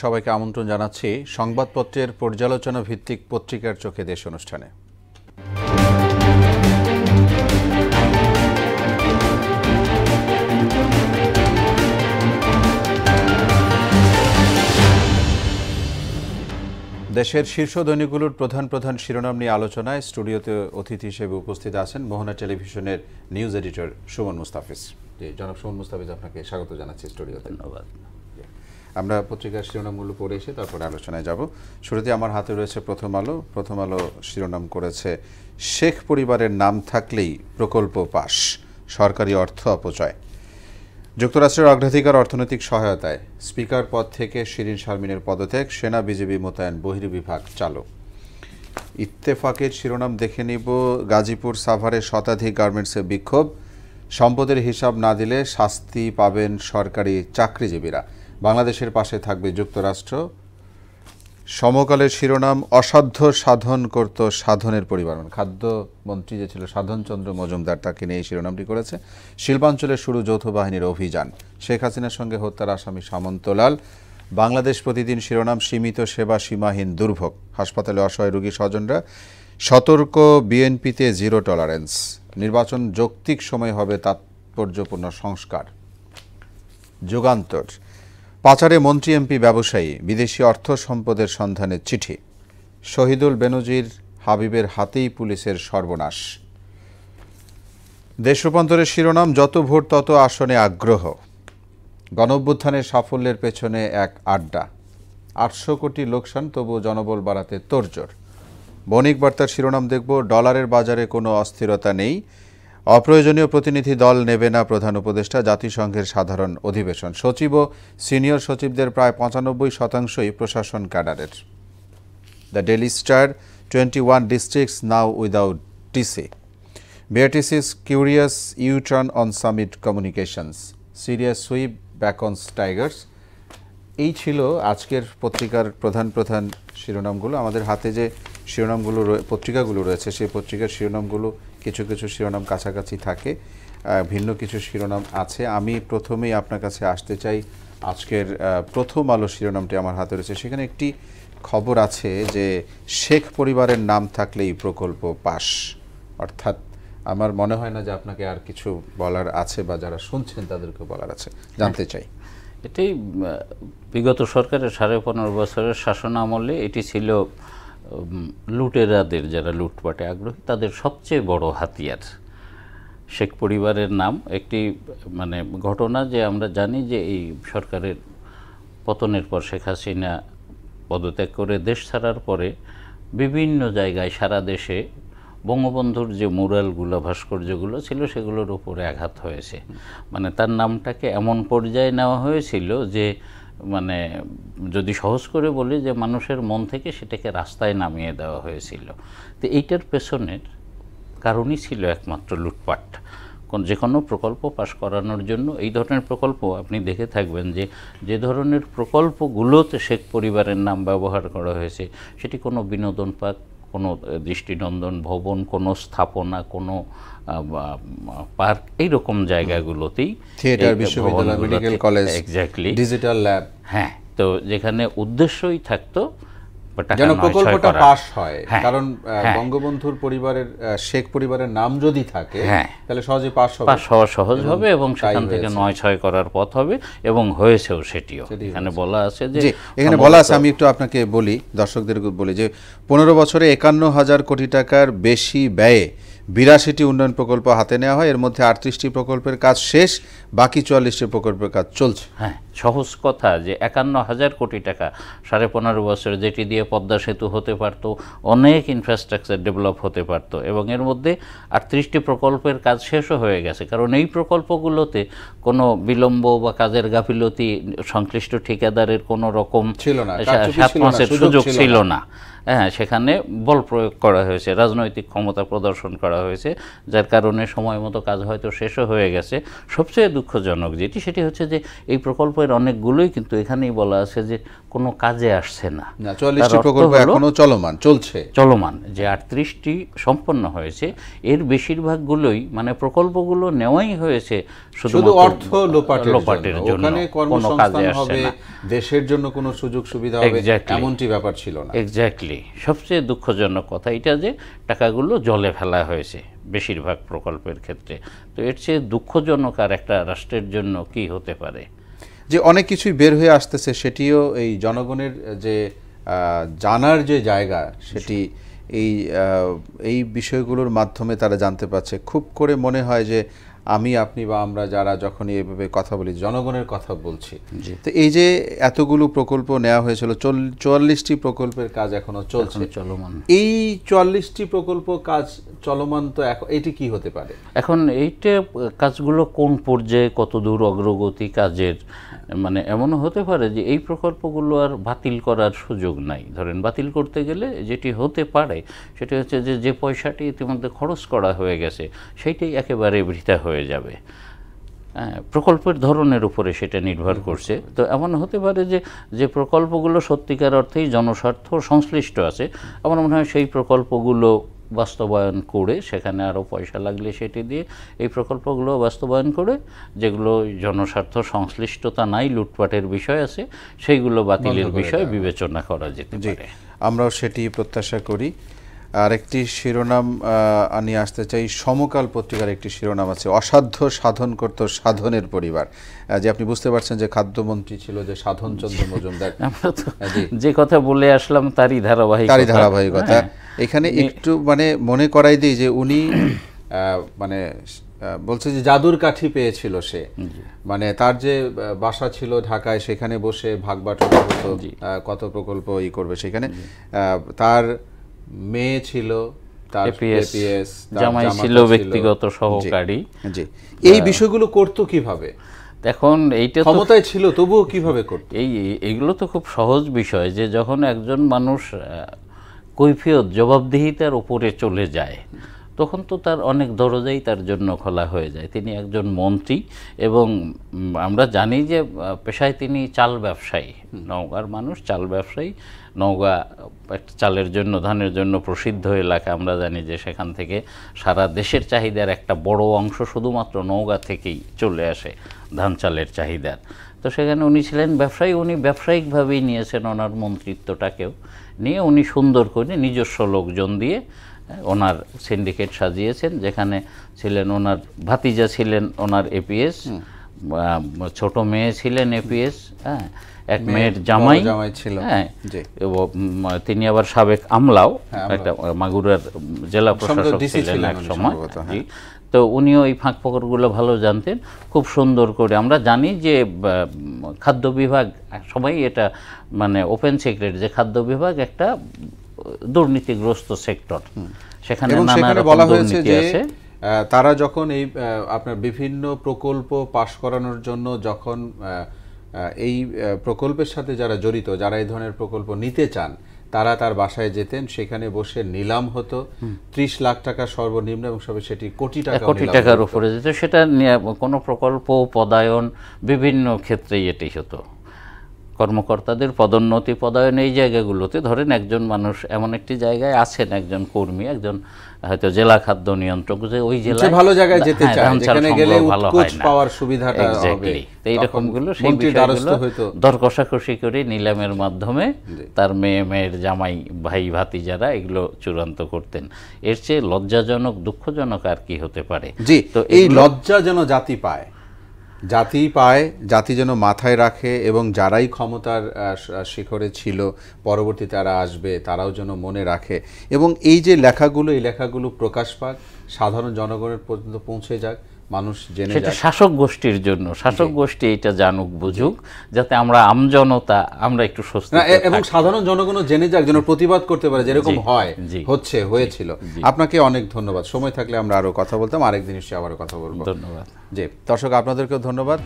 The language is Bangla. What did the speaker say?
সবাইকে আমন্ত্রণ জানাচ্ছি সংবাদপত্রের পর্যালোচনা ভিত্তিক পত্রিকার চোখে দেশ অনুষ্ঠানে। দেশের শীর্ষ দৈনিকগুলোর প্রধান প্রধান শিরোনাম নিয়ে আলোচনায় স্টুডিওতে অতিথি হিসেবে উপস্থিত আছেন মোহনা টেলিভিশনের নিউজ এডিটর সুমন মুস্তাফিজ। জনাব সুমন মুস্তাফিজ, আপনাকে স্বাগত জানাচ্ছি স্টুডিওতে। ধন্যবাদ। আমরা পত্রিকার শিরোনামগুলো পড়ে এসে তারপরে আলোচনায় যাব। শুরুতে আমার হাতে রয়েছে প্রথম আলো। প্রথম আলো শিরোনাম করেছে, শেখ পরিবারের নাম থাকলেই প্রকল্প পাস, সরকারি অর্থ অপচয়। যুক্তরাষ্ট্রের অগ্রাধিকার অর্থনৈতিক সহায়তায় স্পিকার পদ থেকে শিরিন শারমিনের পদত্যাগ, সেনা বিজিবি মোতায়েন বহির্বিভাগ চালু। ইত্তেফাকের শিরোনাম দেখে নিব, গাজীপুর সাভারে শতাধিক গার্মেন্টসে বিক্ষোভ, সম্পদের হিসাব না দিলে শাস্তি পাবেন সরকারি চাকরিজীবীরা, বাংলাদেশের পাশে থাকবে যুক্তরাষ্ট্র। সমকালের শিরোনাম, অসাধ্য সাধন করত সাধনের পরিবার। খাদ্যমন্ত্রী যে ছিল সাধনচন্দ্র মজুমদার, তাকে নিয়ে এই শিরোনামটি করেছে। শিল্পাঞ্চলে শুরু যৌথ বাহিনীর অভিযান, শেখ হাসিনার সঙ্গে হত্যার আসামি সামন্তলাল। বাংলাদেশ প্রতিদিন শিরোনাম, সীমিত সেবা সীমাহীন দুর্ভোগ, হাসপাতালে অসহায় রোগী স্বজনরা, সতর্ক বিএনপিতে জিরো টলারেন্স, নির্বাচন যৌক্তিক সময় হবে তাৎপর্যপূর্ণ সংস্কার। যুগান্তর, পাচারে মন্ত্রী এমপি ব্যবসায়ী, বিদেশি অর্থ সম্পদের সন্ধানে চিঠি। শহীদুল বেনজির হাবিবের হাতেই পুলিশের সর্বনাশ। দেশ রূপান্তরের শিরোনাম, যত ভোট তত আসনে আগ্রহ, গণঅভ্যুত্থানের সাফল্যের পেছনে এক আড্ডা, ৮০০ কোটি লোকসান তবু জনবল বাড়াতে তোড়জোড়। বণিক বার্তার শিরোনাম দেখব, ডলারের বাজারে কোনো অস্থিরতা নেই, অপ্রয়োজনীয় প্রতিনিধি দল নেবে না প্রধান উপদেষ্টা, জাতিসংঘের সাধারণ অধিবেশন। সচিব ও সিনিয়র সচিবদের প্রায় ৯৫%ই প্রশাসন ক্যাডারের। The Daily Star, 21 districts now without DC, BRTC's curious U turn on Summit Communications, series sweep back on Tigers. এই ছিল আজকের পত্রিকার প্রধান প্রধান শিরোনামগুলো। আমাদের হাতে যে শিরোনামগুলো পত্রিকাগুলো রয়েছে, সেই পত্রিকার শিরোনামগুলো কিছু কিছু শিরোনাম কাছাকাছি থাকে, ভিন্ন কিছু শিরোনাম আছে। আমি প্রথমেই আপনার কাছে আসতে চাই, আজকের প্রথম আলো শিরোনামটি আমার হাতে রয়েছে। সেখানে একটি খবর আছে যে শেখ পরিবারের নাম থাকলেই প্রকল্প পাস। অর্থাৎ আমার মনে হয় না যে আপনাকে আর কিছু বলার আছে, বা যারা শুনছেন তাদেরকে বলার আছে, জানতে চাই। এটি বিগত সরকারের 15.5 বছরের শাসন আমলে এটি ছিল লুটেরাদের, যারা লুটপাটে আগ্রহী, তাদের সবচেয়ে বড় হাতিয়ার। শেখ পরিবারের নাম একটি ঘটনা যে আমরা জানি যে এই সরকারের পতনের পর শেখ হাসিনা পদত্যাগ করে দেশ ছাড়ার পরে বিভিন্ন জায়গায় সারা দেশে বঙ্গবন্ধুর যে মুরালগুলো, ভাস্কর্যগুলো ছিল, সেগুলোর উপরে আঘাত হয়েছে। তার নামটাকে এমন পর্যায়ে নেওয়া হয়েছিল যে যদি সহজ করে বলি যে মানুষের মন থেকে সেটাকে রাস্তায় নামিয়ে দেওয়া হয়েছিল। তো এইটার পেছনের কারণই ছিল একমাত্র লুটপাট। যে কোনো প্রকল্প পাশ করানোর জন্য এই ধরনের প্রকল্প আপনি দেখে থাকবেন যে যে ধরনের প্রকল্পগুলোতে শেখ পরিবারের নাম ব্যবহার করা হয়েছে, সেটি কোনো বিনোদন পার্ক, কোনো দৃষ্টিনন্দন ভবন, কোনো স্থাপনা, কোনো পার্ক, এইরকম জায়গাগুলোতেই, থিয়েটার, বিশ্ববিদ্যালয়, medical college, exactly, digital lab, হ্যাঁ, তো যেখানে উদ্দেশ্যই থাকতো যেন প্রকল্পটা পাস হয়। কারণ বঙ্গবন্ধুর পরিবারের, শেখ পরিবারের নাম যদি থাকে, তাহলে সহজে পাস হওয়া সহজ হবে এবং সেখান থেকে ৯/৬ করার পথ হবে, এবং হয়েছেও। সেটিও এখানে বলা আছে যে, এখানে বলা আছে, আমি একটু আপনাকে বলি, দর্শকদের বলি যে 15 বছরে ৫১,০০০ কোটি টাকার বেশি ব্যয়ে ৮২টি উন্নয়ন প্রকল্প হাতে নেওয়া হয়। এর মধ্যে ৩৮টি প্রকল্পের কাজ শেষ, বাকি ৪৪টি প্রকল্পের কাজ চলছে। হ্যাঁ, সহজ কথা যে ৫১,০০০ কোটি টাকা 15.5 বছরে, যেটি দিয়ে পদ্মা সেতু হতে পারত, অনেক ইনফ্রাস্ট্রাকচার ডেভেলপ হতে পারত, এবং এর মধ্যে ৩৮টি প্রকল্পের কাজ শেষও হয়ে গেছে। কারণ এই প্রকল্পগুলোতে কোনো বিলম্ব বা কাজের গাফিলতি সংশ্লিষ্ট ঠিকাদারের কোনো রকম ছিল না, 7 মাসের সুযোগ ছিল না। হ্যাঁ, সেখানে বল প্রয়োগ করা হয়েছে, রাজনৈতিক ক্ষমতা প্রদর্শন করা হয়েছে, যার কারণে সময় মতো কাজ হয়তো শেষও হয়ে গেছে। সবচেয়ে দুঃখজনক সেটি হচ্ছে যে এই প্রকল্পের অনেকগুলোই কিন্তু এখানেই বলা আছে যে কোনো কাজে আসছে না। 44টি প্রকল্প এখনো চলমান, যে 38টি সম্পন্ন হয়েছে, এর বেশিরভাগগুলোই মানে প্রকল্পগুলো নেওয়াই হয়েছে শুধু অর্থ লোপাটের জন্য, কোনো কাজে আসছে না, দেশের জন্য কোনো সুযোগ সুবিধা হবে এমনটি ব্যাপার ছিল না। এক্স্যাক্টলি, সবচেয়ে দুঃখজনক কথা এটা যে টাকাগুলো জলে ফেলা হয়েছে বেশিরভাগ প্রকল্পের ক্ষেত্রে। তো এর চেয়ে দুঃখজনক আর একটা রাষ্ট্রের জন্য কি হতে পারে? যে অনেক কিছুই বের হয়ে আসতেছে, সেটিও এই জনগণের যে জানার যে জায়গা, সেটি এই বিষয়গুলোর মাধ্যমে তারা জানতে পারছে। খুব করে মনে হয় যে আমি, আপনি বা আমরা যারা যখনই এভাবে কথা বলি, জনগণের কথা বলছি। তো এই যে এতগুলো প্রকল্প নেওয়া হয়েছিল, 44টি প্রকল্পের কাজ এখনো চলছে, চলমান। এই 44টি প্রকল্প কাজ চলমান, তো এটি কি হতে পারে? এখন এইটা কাজগুলো কোন পর্যায়ে, কত দূর অগ্রগতি কাজের, মানে এমনও হতে পারে যে এই প্রকল্পগুলো আর বাতিল করার সুযোগ নাই। ধরেন বাতিল করতে গেলে যেটি হতে পারে সেটি হচ্ছে যে পয়সাটি ইতিমধ্যে খরচ করা হয়ে গেছে সেইটাই একেবারে বৃথা হয়ে যাবে। প্রকল্পের ধরনের উপরে সেটা নির্ভর করছে। তো এমন হতে পারে যে প্রকল্পগুলো সত্যিকার অর্থেই জনস্বার্থ সংশ্লিষ্ট আছে, আমার মনে হয় সেই প্রকল্পগুলো বাস্তবায়ন করে, সেখানে আরও পয়সা লাগলে সেটি দিয়ে এই প্রকল্পগুলো বাস্তবায়ন করে, যেগুলো জনস্বার্থ সংশ্লিষ্টতা নাই, লুটপাটের বিষয় আছে, সেইগুলো বাতিলের বিষয় বিবেচনা করা যেতে পারে। আমরাও সেটি প্রত্যাশা করি। আরেকটি শিরোনাম নিয়ে আসতে চাই। সমকাল পত্রিকার একটি শিরোনাম আছে, অসাধ্য সাধন করত সাধনের পরিবার। যে আপনি বুঝতে পারছেন যে খাদ্যমন্ত্রী ছিল যে সাধন চন্দ্র মজুমদার, যে কথা বলে আসলাম তারই ধারাবাহিকতা। এখানে একটু মানে মনে করাই দিই যে উনি মানে বলছে যে জাদুর কাঠি পেয়েছিল সে, মানে তার যে বাসা ছিল ঢাকায়, সেখানে বসে ভাগ বাটোয়ারা হতো, কত প্রকল্প করবে সেখানে। তার মেয়ে ছিল, তার এপিএস, জামাই ছিল ব্যক্তিগত সহকারী। এই বিষয়গুলো করতো কিভাবে? এখন এইটা ক্ষমতায় ছিল তবুও কিভাবে করতো? এইগুলো তো খুব সহজ বিষয়, যে যখন একজন মানুষ কৈফিয়ত জবাবদিহিতার উপরে চলে যায়, তখন তো তার অনেক দরজাই তার জন্য খোলা হয়ে যায়। তিনি একজন মন্ত্রী এবং আমরা জানি যে পেশায় তিনি চাল ব্যবসায়ী, নওগাঁর মানুষ, চাল ব্যবসায়ী। নওগাঁ একটা চালের জন্য, ধানের জন্য প্রসিদ্ধ এলাকা। আমরা জানি যে সেখান থেকে সারা দেশের চাহিদার একটা বড় অংশ শুধুমাত্র নওগাঁ থেকেই চলে আসে, ধান চালের চাহিদার। তো সেখানে উনি ছিলেন ব্যবসায়ী, উনি ব্যবসায়িকভাবেই নিয়েছেন ওনার মন্ত্রিত্বটাকেও নিয়ে, উনি সুন্দর করে নিজস্ব লোকজন দিয়ে ওনার সিন্ডিকেট সাজিয়েছেন, যেখানে ছিলেন ওনার ভাতিজা, ছিলেন ওনার এপিএস, ছোট মেয়ে ছিলেন এপিএস, হ্যাঁ, এক মেয়ের জামাই ছিল, হ্যাঁ, তিনি আবার সাবেক আমলাও, একটা মাগুরার জেলা প্রশাসক ছিলেন এক সময়। তো উনিও এই ফাঁক ফকরগুলো ভালো জানতেন। খুব সুন্দর করে আমরা জানি যে খাদ্য বিভাগ, সবাই এটা মানে ওপেন সিক্রেট, যে খাদ্য বিভাগ একটা দুর্নীতিগ্রস্ত সেক্টর। সেখানে নানা রকম দুর্নীতি আছে। তারা যখন এই আপনার বিভিন্ন প্রকল্প পাশ করানোর জন্য, যখন এই প্রকল্পের সাথে যারা জড়িত, যারা এই ধরনের প্রকল্প নিতে চান, তারা তার বাসায় যেতেন, সেখানে বসে নিলাম হতো, 30 লাখ টাকা সর্বনিম্ন, এবং সবে সেটি কোটি টাকার উপরে যেত। সেটা কোনো প্রকল্প পদায়ন বিভিন্ন ক্ষেত্রেই এটাই হতো। কর্মকর্তাদের পদোন্নতি পদায়ন এই জায়গাগুলোতে, ধরেন একজন মানুষ এমন একটি জায়গায় আছেন, একজন কর্মী, একজন হয়তো জেলা খাদ্য নিয়ন্ত্রক, যে ওই জেলায় ভালো জায়গায় যেতে চায়, যেখানে গেলে উৎকোচ পাওয়ার সুবিধাটা হবে, এইরকমগুলো সেই বিষয়গুলো দর কষাকষি করে নিলামের মাধ্যমে তার মেয়ের জামাই, ভাই, ভাতিজারা এগুলো চূড়ান্ত করতেন। এর চেয়ে লজ্জাজনক, দুঃখজনক আর কি হতে পারে? তো এই লজ্জা যেন জাতি পায়, জাতি যেন মাথায় রাখে, এবং যারাই ক্ষমতার শিখরে ছিল পরবর্তীতে তারা আসবে, তারাও যেন মনে রাখে, এবং এই যে লেখাগুলো, এই লেখাগুলো প্রকাশ পাক, সাধারণ জনগণের পর্যন্ত পৌঁছে যাক, মানুষ জেনে যাক। শাসক গোষ্ঠীর জন্য, শাসক গোষ্ঠী এটা জানুক, বুঝুক, যাতে আমরা আমজনতা আমরা একটু স্বস্তি, এবং সাধারণ জনগণও জেনে যাক, যেন প্রতিবাদ করতে পারে, যেরকম হয়েছিল। আপনাকে অনেক ধন্যবাদ। সময় থাকলে আমরা আরো কথা বলতাম, আরেকদিন এসে আবার কথা বলবো। ধন্যবাদ। জি দর্শক, আপনাদেরকেও ধন্যবাদ।